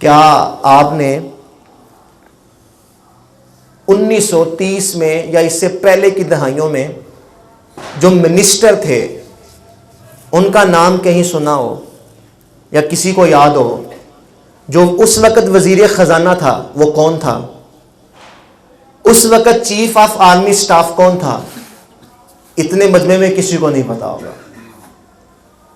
کیا آپ نے 1930 میں یا اس سے پہلے کی دہائیوں میں جو منسٹر تھے ان کا نام کہیں سنا ہو یا کسی کو یاد ہو؟ جو اس وقت وزیر خزانہ تھا وہ کون تھا؟ اس وقت چیف آف آرمی سٹاف کون تھا؟ اتنے مجمع میں کسی کو نہیں پتا ہوگا،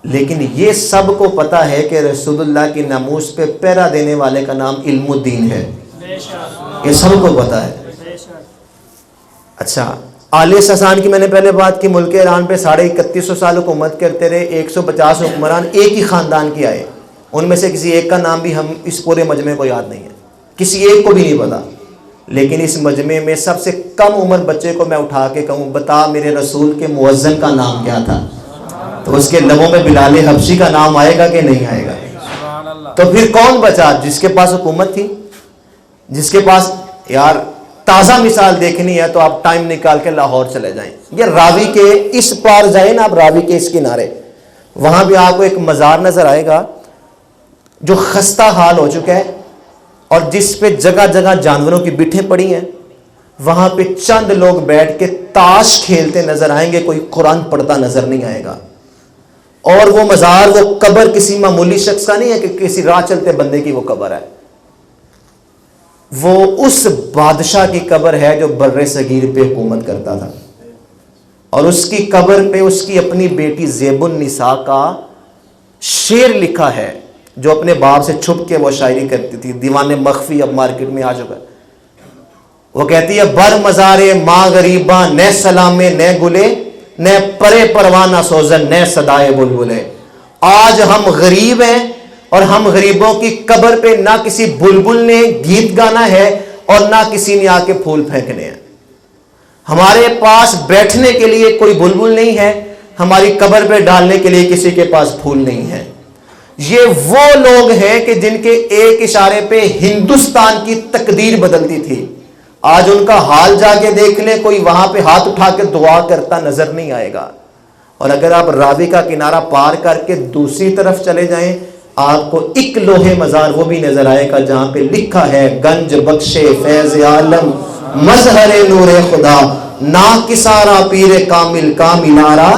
لیکن یہ سب کو پتا ہے کہ رسول اللہ کی ناموس پہ پہرا دینے والے کا نام علم الدین ہے. یہ سب کو پتا ہے. اچھا، آل ساسان کی میں نے پہلے بات کی، ملک ایران پہ 3150 سال حکومت کرتے رہے. 150 حکمران ایک ہی خاندان کے آئے، ان میں سے کسی ایک کا نام بھی ہم اس پورے مجمع کو یاد نہیں ہے، کسی ایک کو بھی نہیں پتا. لیکن اس مجمع میں سب سے کم عمر بچے کو میں اٹھا کے کہوں بتا میرے رسول کے مؤذن کا نام کیا تھا، تو اس کے لبوں میں بلال حبشی کا نام آئے گا کہ نہیں آئے گا؟ تو پھر کون بچا؟ جس کے پاس حکومت تھی، جس کے پاس یار تازہ مثال دیکھنی ہے تو آپ ٹائم نکال کے لاہور چلے جائیں، یہ راوی کے اس پار جائیں نا، آپ راوی کے اس کنارے، وہاں بھی آپ کو ایک مزار نظر آئے گا جو خستہ حال ہو چکا ہے اور جس پہ جگہ جگہ جانوروں کی بٹھیں پڑی ہیں. وہاں پہ چند لوگ بیٹھ کے تاش کھیلتے نظر آئیں گے، کوئی قرآن پڑھتا نظر نہیں آئے گا. اور وہ مزار، وہ قبر کسی معمولی شخص کا نہیں ہے کہ کسی راہ چلتے بندے کی وہ قبر ہے، وہ اس بادشاہ کی قبر ہے جو بر صغیر پہ حکومت کرتا تھا. اور اس کی قبر پہ اس کی اپنی بیٹی زیب النساء کا شعر لکھا ہے جو اپنے باپ سے چھپ کے وہ شاعری کرتی تھی. دیوان مخفی اب مارکیٹ میں آ چکا ہے. وہ کہتی ہے بر مزارے ماں غریباں نہ سلامے نہ گلے نہ پرے پروانہ سوزن نہ صدائے بلبلے. آج ہم غریب ہیں اور ہم غریبوں کی قبر پہ نہ کسی بلبل نے گیت گانا ہے اور نہ کسی نے آ کے پھول پھینکنے ہیں. ہمارے پاس بیٹھنے کے لیے کوئی بلبل نہیں ہے، ہماری قبر پہ ڈالنے کے لیے کسی کے پاس پھول نہیں ہے. یہ وہ لوگ ہیں کہ جن کے ایک اشارے پہ ہندوستان کی تقدیر بدلتی تھی. آج ان کا حال جا کے دیکھ لیں، کوئی وہاں پہ ہاتھ اٹھا کے دعا کرتا نظر نہیں آئے گا. اور اگر آپ راوی کا کنارہ پار کر کے دوسری طرف چلے جائیں، آپ کو ایک لوہے مزار وہ بھی نظر آئے گا جہاں پہ لکھا ہے گنج بخشے فیض عالم مظہر نور خدا نا کسارا پیر کامل کا مینارہ.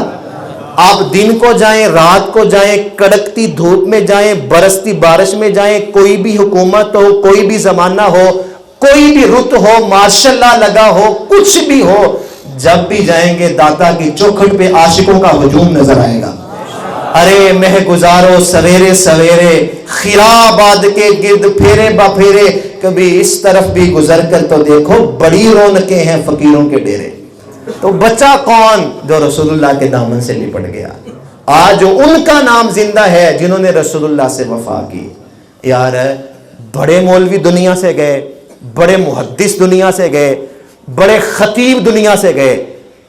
آپ دن کو جائیں، رات کو جائیں، کڑکتی دھوپ میں جائیں، برستی بارش میں جائیں، کوئی بھی حکومت ہو، کوئی بھی زمانہ ہو، کوئی بھی رت ہو، ماشاء اللہ لگا ہو، کچھ بھی ہو، جب بھی جائیں گے داتا کی چوکھٹ پہ عاشقوں کا ہجوم نظر آئے گا. ارے مہ گزارو سویرے سویرے خیرآباد کے گرد پھیرے با پھیرے، کبھی اس طرف بھی گزر کر تو دیکھو بڑی رونقیں ہیں فقیروں کے ڈیرے. تو بچہ کون؟ جو رسول اللہ کے دامن سے لپٹ گیا. آج جو ان کا نام زندہ ہے جنہوں نے رسول اللہ سے وفا کی. یار بڑے مولوی دنیا سے گئے، بڑے محدث دنیا سے گئے، بڑے خطیب دنیا سے گئے،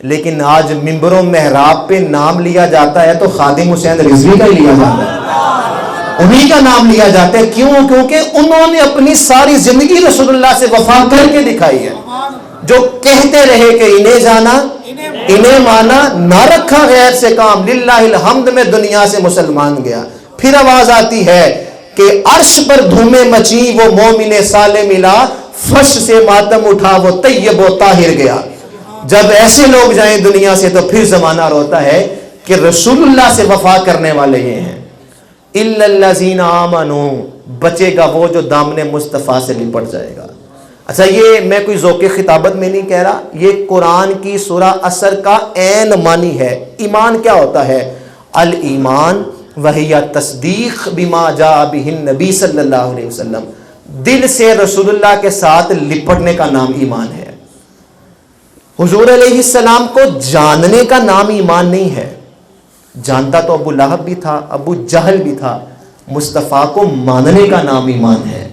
لیکن آج ممبروں محراب پہ نام لیا جاتا ہے تو خادم حسین رضوی کا ہی لیا جاتا ہے، انہی کا نام لیا جاتا ہے. کیوں؟ کیونکہ انہوں نے اپنی ساری زندگی رسول اللہ سے وفا کر کے دکھائی ہے. جو کہتے رہے کہ انہیں جانا انہیں مانا، نہ رکھا غیر سے کام، للہ الحمد میں دنیا سے مسلمان گیا. پھر آواز آتی ہے کہ عرش پر دھومیں مچی وہ مومن صالح ملا، فرش سے ماتم اٹھا وہ طیب و طاہر گیا. جب ایسے لوگ جائیں دنیا سے تو پھر زمانہ روتا ہے کہ رسول اللہ سے وفا کرنے والے یہ ہیں. الا الذین آمنوا، بچے گا وہ جو دامن مصطفیٰ سے لپٹ جائے گا. اچھا، یہ میں کوئی ذوق خطابت میں نہیں کہہ رہا، یہ قرآن کی سورہ اثر کا عین معنی ہے. ایمان کیا ہوتا ہے؟ الایمان وہی تصدیق بما جاء بہ النبی صلی اللہ علیہ وسلم. دل سے رسول اللہ کے ساتھ لپٹنے کا نام ایمان ہے. حضور علیہ السلام کو جاننے کا نام ایمان نہیں ہے. جانتا تو ابو لہب بھی تھا، ابو جہل بھی تھا. مصطفیٰ کو ماننے کا نام ایمان ہے.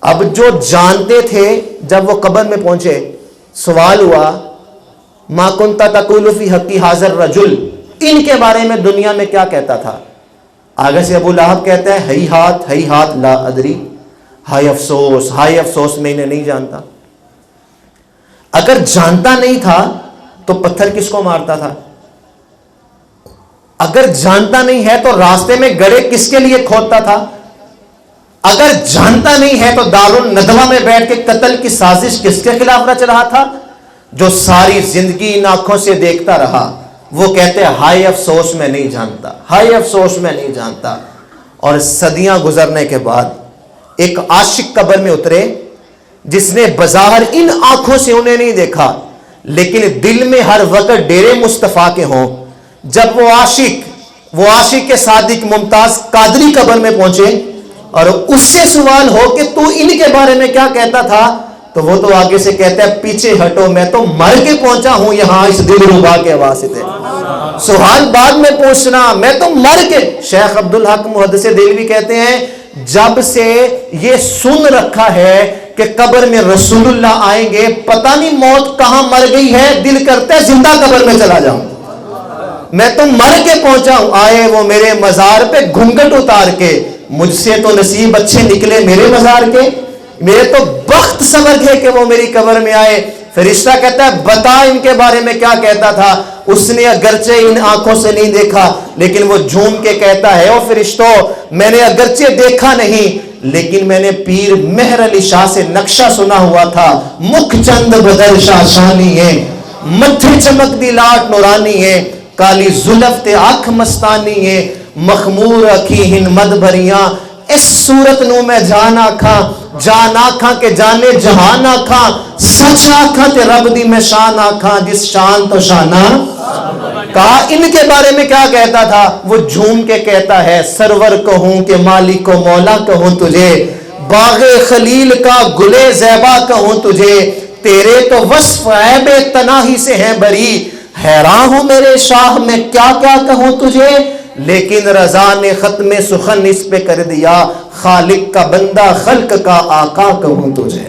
اب جو جانتے تھے جب وہ قبر میں پہنچے، سوال ہوا ما کنت تقول فی حقی حاضر رجل، ان کے بارے میں دنیا میں کیا کہتا تھا؟ آگے سے ابو لہب کہتا ہے ہی ہاتھ لا ادری، ہائے افسوس میں انہیں نہیں جانتا. اگر جانتا نہیں تھا تو پتھر کس کو مارتا تھا؟ اگر جانتا نہیں ہے تو راستے میں گڑھے کس کے لیے کھودتا تھا؟ اگر جانتا نہیں ہے تو دارالندوہ میں بیٹھ کے قتل کی سازش کس کے خلاف رچ رہا تھا؟ جو ساری زندگی ان آنکھوں سے دیکھتا رہا. وہ کہتے ہیں ہائے افسوس میں نہیں جانتا، ہائے افسوس میں نہیں جانتا. اور صدیاں گزرنے کے بعد ایک عاشق قبر میں اترے جس نے بظاہر ان آنکھوں سے انہیں نہیں دیکھا، لیکن دل میں ہر وقت ڈیرے مصطفیٰ کے ہوں. جب وہ عاشق کے صادق ممتاز قادری قبر میں پہنچے اور اس سے سوال ہو کہ تو ان کے بارے میں کیا کہتا تھا، تو وہ تو آگے سے کہتا ہے پیچھے ہٹو، میں تو مر کے پہنچا ہوں یہاں اس دل ربا کے واسطے. سوال بعد میں پوچھنا، میں تو مر کے. شیخ عبدالحق محدث دہلوی کہتے ہیں جب سے یہ سن رکھا ہے کہ قبر میں رسول اللہ آئیں گے، پتہ نہیں موت کہاں مر گئی ہے، دل کرتا ہے زندہ قبر میں چلا جاؤں. میں تو مر کے پہنچا ہوں. آئے وہ میرے مزار پہ گھنگھٹ اتار کے، مجھ سے تو نصیب اچھے نکلے میرے مزار کے، میرے تو بخت سنور گئے کہ وہ میری قبر میں آئے. فرشتہ کہتا ہے بتا ان کے بارے میں کیا کہتا تھا. اس نے اگرچہ ان آنکھوں سے نہیں دیکھا لیکن وہ جھوم کے کہتا ہے او فرشتوں، میں نے اگرچہ دیکھا نہیں لیکن میں نے پیر مہر علی شاہ سے نقشہ سنا ہوا تھا. مکھ چند بدر شاہ شانی ہے، متھے چمک دی لاٹ نورانی ہے، کالی زلف تے آنکھ مستانی ہے، مخمور اکھی ہن مد بھریاں. اس صورت نو میں جان آکھاں کہ جانے جہان آکھاں، سچ آکھاں تے رب دی میں شان آکھاں، جس شان تو شانہ. کہا ان کے بارے میں کیا کہتا تھا؟ وہ جھوم کے کہتا ہے سرور کہوں کہ مالک و مولا کہوں تجھے، باغ خلیل کا گلے زیبا کہوں تجھے، تیرے تو وصف عیب تناہی سے ہیں بری، حیران ہوں میرے شاہ میں کیا کیا کہوں تجھے. لیکن رضا نے ختم سخن اس پہ کر دیا، خالق کا بندہ خلق کا آقا کہوں تجھے.